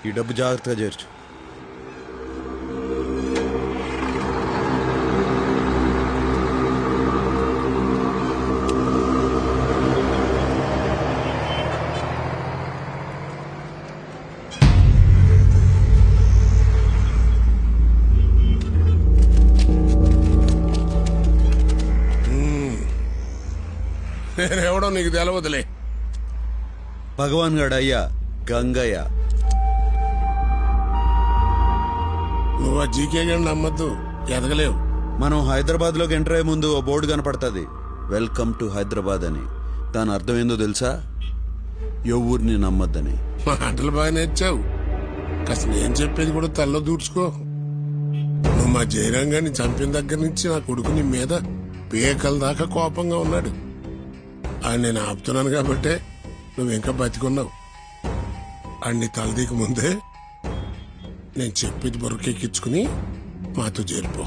ఈ డబ్బు జాగ్రత్తగా చేర్చు. నేనెవడో నీకు తెలవదులే. భగవాన్ గడ అయ్యా గంగయ్య. నువ్వు ఆ జీకే గండి నమ్మద్దు, ఎదగలేవు. మనం హైదరాబాద్ లోకి ఎంటర్ అయ్యే ముందు ఓ బోర్డు కనపడుతుంది, వెల్కమ్ టు హైదరాబాద్ అని. దాని అర్థం ఏందో తెలుసా? ఎవరిని నమ్మద్దని. మాటలు బాగా నేర్చావు, కాస్త నేను చెప్పేది కూడా తల్లో దూడ్చుకో. నువ్వు మా జయరాంగాన్ని చంపిన దగ్గర నుంచి నా కొడుకు నీ మీద పేకల దాకా కోపంగా ఉన్నాడు. ఆయన నేను ఆపుతున్నాను కాబట్టే నువ్వు ఇంకా బతికున్నావు. అన్ని తలదీకి ముందే నేను చెప్పేది బొరకెక్కించుకుని మాతో చేరిపో.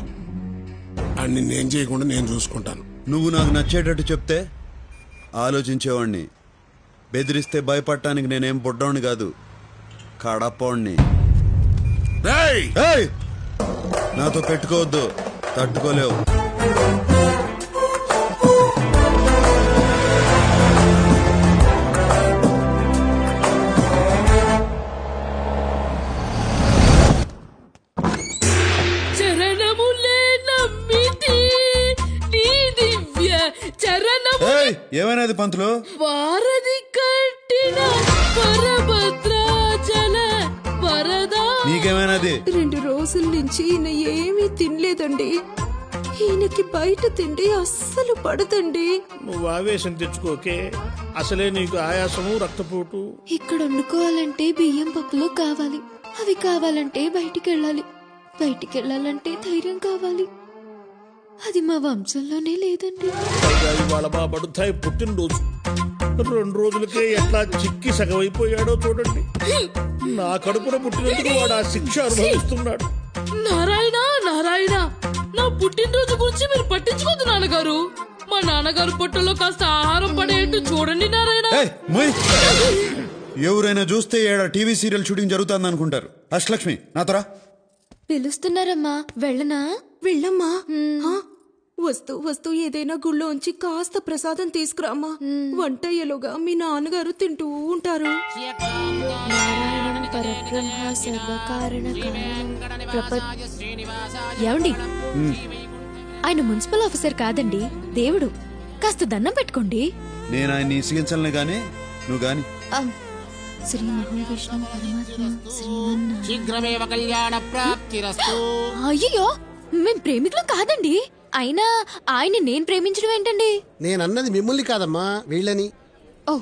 అన్ని నేను చేయకుండా నేను చూసుకుంటాను. నువ్వు నాకు నచ్చేటట్టు చెప్తే ఆలోచించేవాణ్ణి. బెదిరిస్తే భయపడటానికి నేనేం బుడ్డోణ్ణి కాదు, కడపోణ్ణి. నాతో పెట్టుకోవద్దు, తట్టుకోలేవు. ఏమైనది పంతులు? వారధి కట్టిన పరభద్రాచల వరదా. నీకేమైనది? 2 రోజుల నుంచి ఈయన ఏమీ తినలేదండి. ఈయనకి బయట తిండి అస్సలు పడదండి. నువ్వు ఆవేశం తెచ్చుకోకే, అసలే నీకు ఆయాసము రక్తపోటు. ఇక్కడ వండుకోవాలంటే బియ్యం పప్పులు కావాలి, అవి కావాలంటే బయటికెళ్ళాలి, బయటికెళ్ళాలంటే ధైర్యం కావాలి. అది మా వంశంలోనే లేదండి. ఇవాళ మా బడుతాయి పుట్టినరోజు. 2 రోజులకే ఎట్లా చిక్కి సగమైపోయాడో చూడండి. నా కడుపున పుట్టినందుకు వాడు ఆ శిక్ష అనుభవిస్తున్నాడు. నారాయణ నారాయణ, నా పుట్టినరోజు గురించి మీరు పట్టించుకోదు నాన్నగారు. మా నాన్నగారు పొట్టలో కాస్త ఆహారం పడేట్టు చూడండి నారాయణ. ఎవరైనా చూస్తే ఏడా టీవీ సీరియల్ షూటింగ్ జరుగుతుంది అనుకుంటారు. అష్టలక్ష్మి నాతోరా. పిలుస్తున్నారమ్మా, వెళ్ళనా? వెళ్ళమ్మా. వస్తూ వస్తూ ఏదైనా గుళ్ళోంచి కాస్త ప్రసాదం తీసుకురామ్మా. వంటయ్యలుగా మీ నాన్నగారు తింటూ ఉంటారు. ఏమండి, ఆయన మున్సిపల్ ఆఫీసర్ కాదండి, దేవుడు. కాస్త దండం పెట్టుకోండి. నేను ఆయన్ని ఇసిగించలే గాని నువ్వు గాని. శ్రీ మహావిష్ణు పరమాత్మ శ్రీమన్నారాయణ. శీఘ్రమేవ కళ్యాణ ప్రాప్తిరస్తు. అయ్యో, మేం ప్రేమికులం కాదండి. అయినా ఆయన్ని నేను ప్రేమించడం ఏంటండి? నేనన్నది మిమ్మల్ని కాదమ్మా, వీళ్ళని. ఓ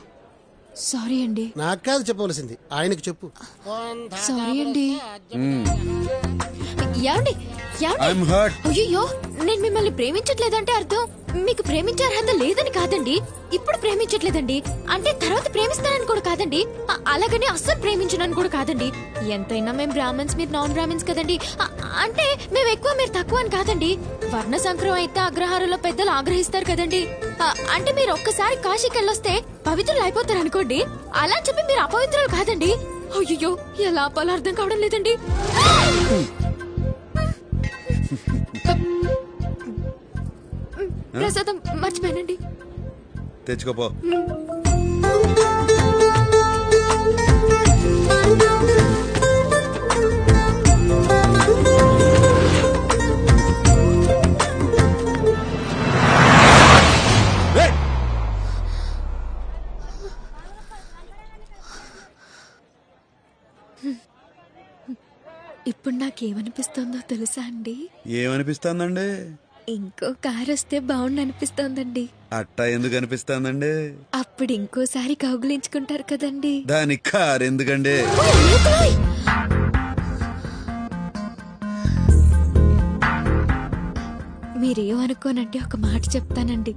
సారీ అండి. నాకు కాదు చెప్పవలసింది, ఆయనకు చెప్పు. సారీ అండి. ఏమండి అయ్యో, నేను మిమ్మల్ని ప్రేమించట్లేదంటే అర్థం మీకు ప్రేమించే అర్హత లేదని కాదండి. ఇప్పుడు ప్రేమించట్లేదండి అంటే తర్వాత ప్రేమిస్తానని కూడా కాదండి. అలాగని అస్సలు ప్రేమించనని కూడా కాదండి. ఎంతైనా మేము బ్రాహ్మణ్స్, మీరు నాన్ బ్రాహ్మణ్స్ కదండి. అంటే మేము ఎక్కువ మీరు తక్కువ అని కాదండి. వర్ణ సంక్రమం అయితే అగ్రహారంలో పెద్దలు ఆగ్రహిస్తారు కదండి. అంటే మీరు ఒక్కసారి కాశీకి వెళ్ళొస్తే పవిత్రులు అయిపోతారు అనుకోండి. అలా చెప్పి మీరు అపవిత్రులు కాదండి. అయ్యో, ఎలా ఆపాలో అర్థం కావడం లేదండి. ప్రసాదం మర్చిపోయానండి. తెచ్చుకోపో. ఇప్పుడు నాకేమనిపిస్తోందో తెలుసా అండి? ఏమనిపిస్తుందండి? ఇంకో కారు వస్తే బాగుండు అనిపిస్తోందండి. అట్టా ఎందుకు అనిపిస్తుందండి? అప్పుడు ఇంకోసారి కౌగులించుకుంటారు కదండి. దానికి కారు ఎందుకండి? మీరేమనుకోనంటే ఒక మాట చెప్తానండి.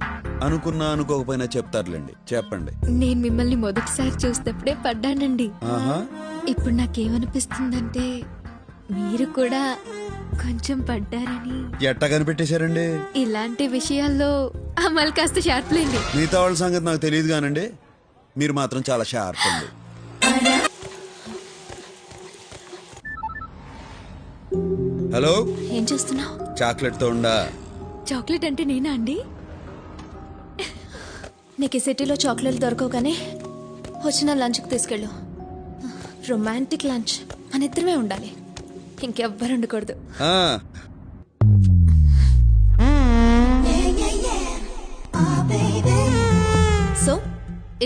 అనుకున్నా అనుకోకపోయినా చెప్తారులేండి, చెప్పండి. నేను మిమ్మల్ని మొదటిసారి చూసినప్పుడే పడ్డానండి. ఇప్పుడు నాకేమనిపిస్తుందంటే మీరు కూడా కొంచెం పడ్డారని. ఎట్టా కనిపెట్టేశారండి? ఇలాంటి విషయాల్లో అమలు కాస్త షార్ప్ లేండి. మిగతా వాళ్ళ సంగతి నాకు తెలియదు కానండి, మీరు మాత్రం చాలా షార్ప్ అండి. హలో, ఏం చేస్తున్నావు? చాక్లెట్ తో ఉండా? చాక్లెట్ అంటే నేనా అండి? నీకు ఈ సిటీలో చాక్లెట్లు దొరకవు కానీ వచ్చిన లంచ్కి తీసుకెళ్ళు. రొమాంటిక్ లంచ్, మన ఇద్దరమే ఉండాలి, ఇంకెవ్వరు ఉండకూడదు. ఆ, సో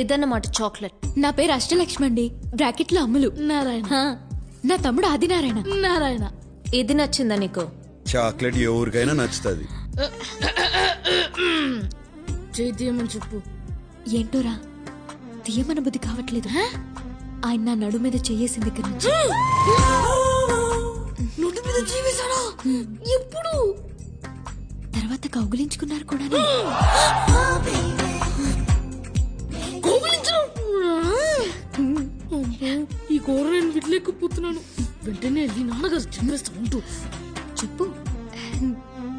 ఇదన్నమాట చాక్లెట్. నా పేరు అష్టలక్ష్మి అండి, బ్రాకెట్ లో అమ్ములు. నారాయణ. నా తమ్ముడు ఆదినారాయణ. నారాయణ. ఇది నచ్చిందా నీకు? చాక్లెట్ ఎవరికైనా నచ్చుతుంది. చైతన్యమని చెప్పు. ఏంటోరా తీయమన బుద్ధి కావట్లేదు. ఆయన నా నడు మీద చెయ్యేసిన దగ్గర నుంచి నోటి మీద జీవిస్తాడా? ఎప్పుడు? తర్వాత కౌగులించుకున్నారు కూడా. కోపలించడం. ఈ కూర నేను విడలేకపోతున్నాను. వెంటనే వెళ్ళి నాన్నగారు చెప్పేస్తా ఉంటూ. చెప్పు,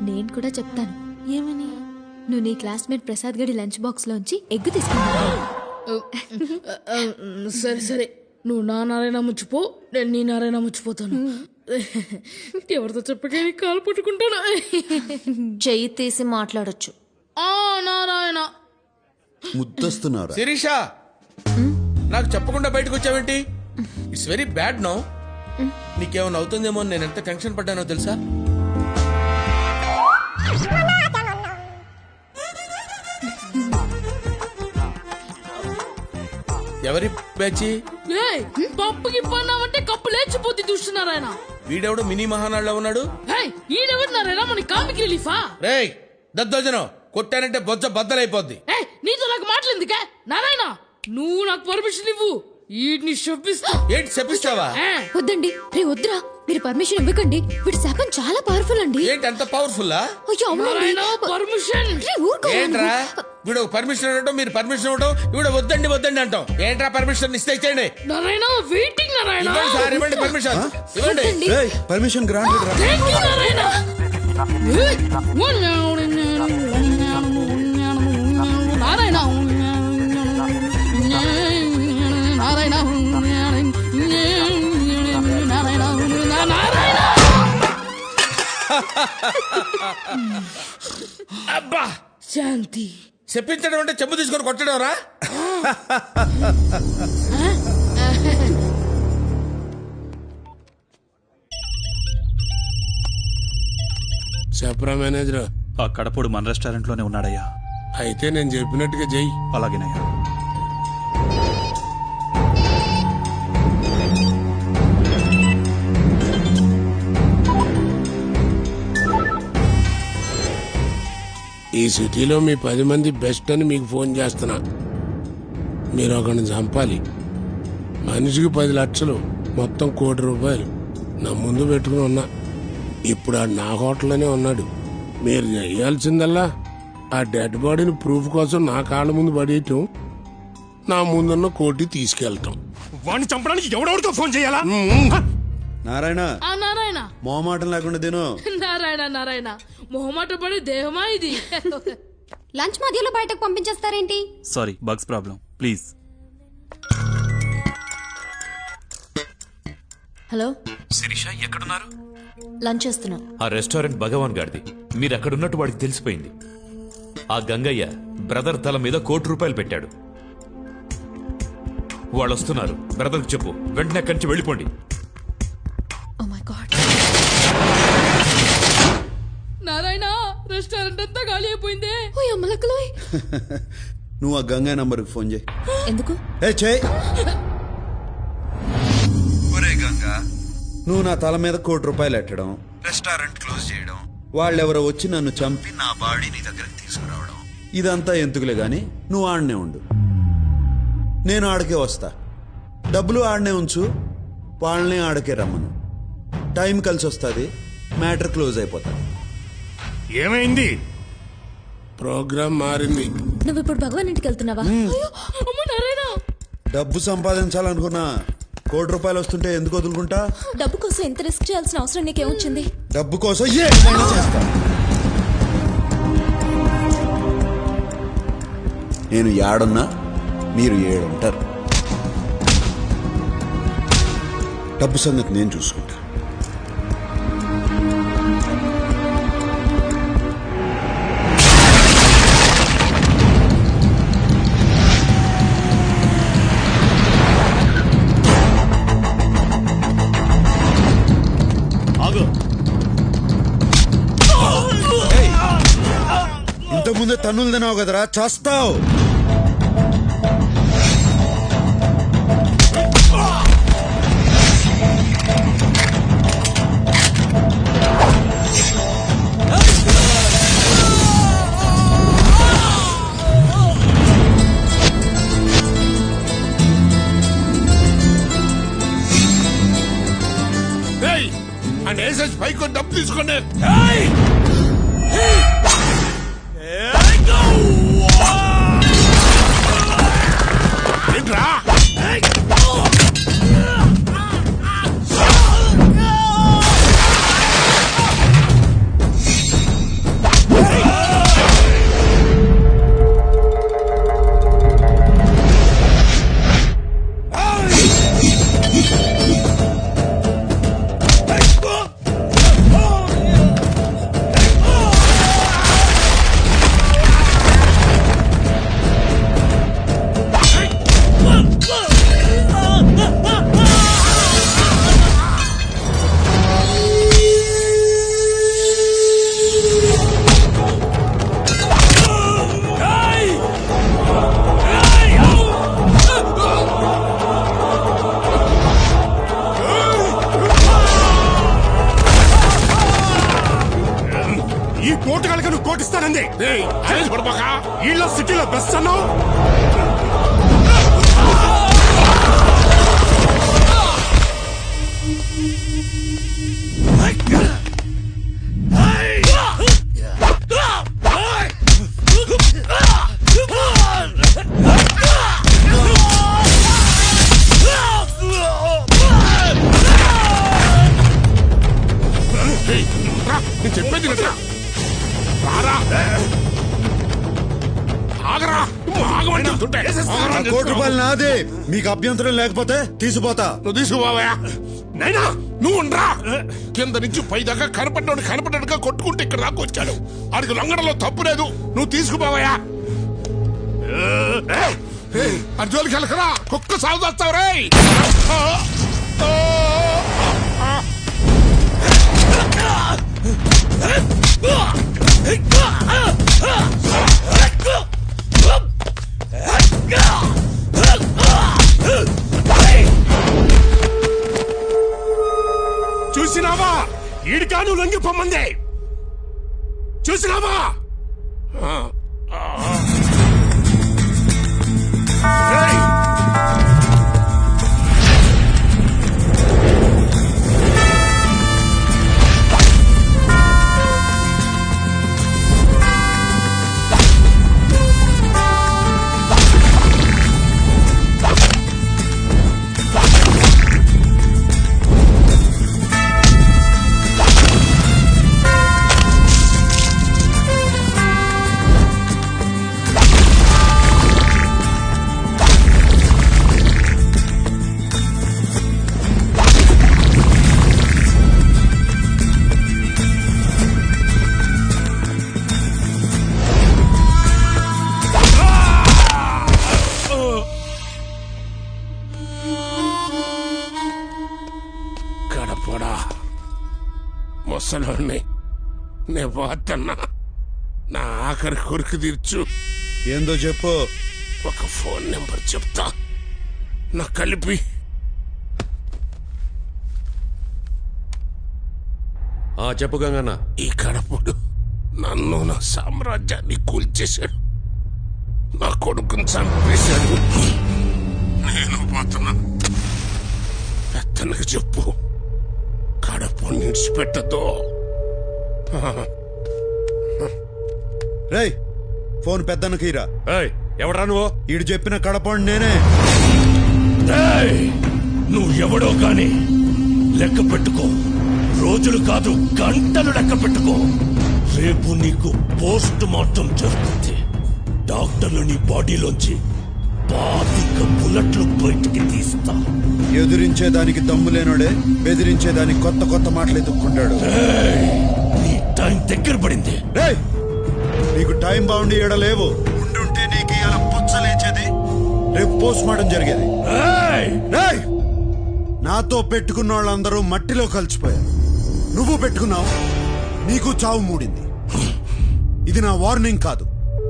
నేను కూడా చెప్తాను. ఏమని? నువ్వు నీ క్లాస్మేట్ ప్రసాద్ గడి లంచ్ బాక్స్ లోంచి ఎగ్గు తీసుకున్నావు. సరే సరే, నువ్వు నా నారాయణ ముచ్చిపో, నేను నీ నారాయణ ముచ్చిపోతాను. ఎవరితో చెప్పకే కాలు పట్టుకుంటాను. చెయ్యి తీసి మాట్లాడొచ్చు. ఆ నారాయణ. ముద్దస్తున్నారు. శిరీష, నాకు చెప్పకుండా బయటకు వచ్చావేంటి? It's very bad no. నీకేమైనా అవుతుందేమో అని నేను ఎంత టెన్షన్ పడ్డానో తెలుసా? ఎవరి పేచి? ఏయ్, పప్పుకి పన్నామంటే కప్పు లేచిపోతే చూస్తున్నారాయన. వీడెవడు మినీ మహానాడులో ఉన్నాడు? ఈడెవరు నారాయణ? మన కామిక్ రిలీఫా? రేయ్ దద్దోజనం, కొట్టానంటే బొజ్జ బద్దలైపోద్ది. ఏయ్, నీతో నాకు మాట్లాడిందికే నారాయణ. నువ్వు నాకు పర్మిషన్ ఇవ్వు, వీడిని శప్పిస్తా. ఏంటి చెప్పిస్తావా? వద్దండి, రే వద్దురా, మీరు పర్మిషన్ ఇవ్వకండి. వీడి శాపం చాలా పవర్ఫుల్ అండి. ఏంటి అంత పవర్ఫుల్లా? అయ్యో అవునండి. నారాయణ పర్మిషన్. రే, ఊరుకో. ఏంట్రా వీడు పర్మిషన్ ఇవ్వడం, మీరు పర్మిషన్ ఇవ్వడం, వీడు వద్దండి వద్దండి అంటాం. ఏంట్రా పర్మిషన్ ఇస్తే ఇచ్చేయండి. నారాయణ వెయిటింగ్. నారాయణ ఇవ్వండి సార్, ఇవ్వండి పర్మిషన్ ఇవ్వండి. వద్దండి. పర్మిషన్ గ్రాంటెడ్ రా. Thank you, Narayana. నారాయణ నారాయణ నారాయణ. అబ్బా, శాంతి. చెప్పించడం అంటే చెప్పు తీసుకొని కొట్టడం రా. చెప్పరా మేనేజర్. ఆ కడపడు మన రెస్టారెంట్ లోనే ఉన్నాడయ్యా. అయితే నేను చెప్పినట్టుగా చెయ్యి. అలాగేనయ్యా. ఈ సిటీలో మీ 10 మంది బెస్ట్ అని మీకు ఫోన్ చేస్తున్నా. మీరు ఒకరిని చంపాలి. మనిషికి 10 లక్షలు, మొత్తం ₹1 కోటి నా ముందు పెట్టుకుని ఉన్నా. ఇప్పుడు ఆ నా హోటల్లోనే ఉన్నాడు. మీరు చేయాల్సిందల్లా ఆ డెడ్ బాడీని ప్రూఫ్ కోసం నా కాళ్ళ ముందు పడేయటం, నా ముందున్న కోటి తీసుకెళ్తాం. వాడిని చంపడానికి ఎవడెవరితో ఫోన్ చేయాలా? నారాయణ, ఆ నారాయణ. మొహమాటం లేకుండా తిను. నారాయణ నారాయణ, మొహమాట పడే దేహమా ఇది? లంచ్ మధ్యలో బయటకు పంపించేస్తారేంటి? Sorry, bugs problem. Please. Hello Sirisha, ఎక్కడున్నారు? లంచ్ చేస్తున్నాం. ఆ రెస్టారెంట్ భగవాన్ గారిది. మీరు అక్కడున్నట్టు వాడికి తెలిసిపోయింది. ఆ గంగయ్య బ్రదర్ తల మీద ₹1 కోటి పెట్టాడు. వాళ్ళు వస్తున్నారు. బ్రదర్కి చెప్పు, వెంటనే అక్కడి నుంచి వెళ్ళిపోండి. Oh my God. Narayana, restaurant అంతా ఖాళీ అయిపోయిందే. ఓ అమ్మలక్కలోయ్. నువ్వు ఆ గంగా నంబర్కి ఫోన్ చేయి. ఎందుకు? చేయి. ఒరే గంగా, నువ్వు నా తల మీద ₹1 కోటి ఎట్టడం, రెస్టారెంట్ క్లోజ్ చేయడం, వాళ్ళెవరో వచ్చి నన్ను చంపి నా బాడీ నీ దగ్గరికి తీసుకురావడం, ఇదంతా ఎందుకులే గాని నువ్వు ఆడనే ఉండు. నేను ఆడకే వస్తా. డబ్బులు ఆడనే ఉంచు, వాళ్ళని ఆడకే రమ్మను. టైం కలిసి వస్తుంది, మ్యాటర్ క్లోజ్ అయిపోతుంది. ఏమైంది? ప్రోగ్రామ్ మారింది. నువ్వు ఇప్పుడు భగవాన్ ఇంటికి వెళ్తున్నావా? అమ్మ నారాయణ. డబ్బు సంపాదించాలనుకున్నా ₹1 కోటి వస్తుంటే ఎందుకు వదులుకుంటా? డబ్బు కోసం ఎంత రిస్క్ చేయాల్సిన అవసరం నీకేమొచ్చింది? డబ్బు కోసం ఏమైనా చేస్తా. నేను ఏడున్నా, మీరు 7 ఉంటారు. డబ్బు సంగతి నేను చూసుకుంటా. తన్నులు తినావు కదరా, చస్తావు. అని వేసేసి పైకి డబ్బు తీసుకోండి. ఏంట్రా ఈ కోటు కనుక నువ్వు కోటిస్తానంది. ఈళ్ళ సిటీలో బెస్ట్ అన్నావు. నేను చెప్పేది వినరా? రారా ఆగరా, ఆగమంటే ₹1,00,00,000 నాదే. మీకు అభ్యంతరం లేకపోతే తీసుకుపోతా. నువ్వు తీసుకుపోవా నైనా, నువ్వు ఉండరా. కింద నుంచి పై దాకా కనపడ్డాడుగా కొట్టుకుంటే ఇక్కడ దాకా వచ్చాడు. ఆడికి లొంగడంలో తప్పు లేదు. నువ్వు తీసుకుపోవా. అర్జోలికి వెళ్ళకరా, కుక్క సాగు చేస్తావు రే. చూసినావా, ఈడికాను లొంగిపోమ్మంది. చూసినావా? కడపడా ముసలోని నే పోతన్నా. నా ఆఖరి కొరికి తీర్చు. ఏందో చెప్పు. ఒక ఫోన్ నెంబర్ చెప్తా, నా కలిపి. చెప్పు గంగన్న. ఈ కడపడు నన్ను, నా సామ్రాజ్యాన్ని కూల్చేశాడు. నా కొడుకుని చంపేశాడు. నేను పోతున్నా. పెద్దనకు చెప్పు, కడప నిడిచిపెట్టదు. రేయ్, ఫోన్ పెద్దన్నకీరా. ఎవడా నువ్వు? ఈడు చెప్పిన కడపండి నేనే. నువ్వు ఎవడో గాని లెక్క పెట్టుకో. రోజులు కాదు, గంటలు లెక్క పెట్టుకో. రేపు నీకు పోస్ట్ మార్టం జరుగుతుంది. డాక్టర్లు నీ బాడీలోంచి 25 బుల్లెట్లు బయటికి తీస్తా. ఎదురించేదానికి దమ్ము లేనోడే బెదిరించేదానికి కొత్త కొత్త మాటలు ఎత్తుక్కుంటాడు. నీ టైం దగ్గర పడింది. నీకు టైం బాగుండి ఏడలేవు. ఉండుంటే నీకు ఇలా పుచ్చలేచేది, రేపు పోస్ట్ మార్టం జరిగేది. నాతో పెట్టుకున్న వాళ్ళందరూ మట్టిలో కలిసిపోయారు. నువ్వు పెట్టుకున్నావు, నీకు చావు మూడింది. ఇది నా వార్నింగ్ కాదు,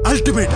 అల్టిమేట్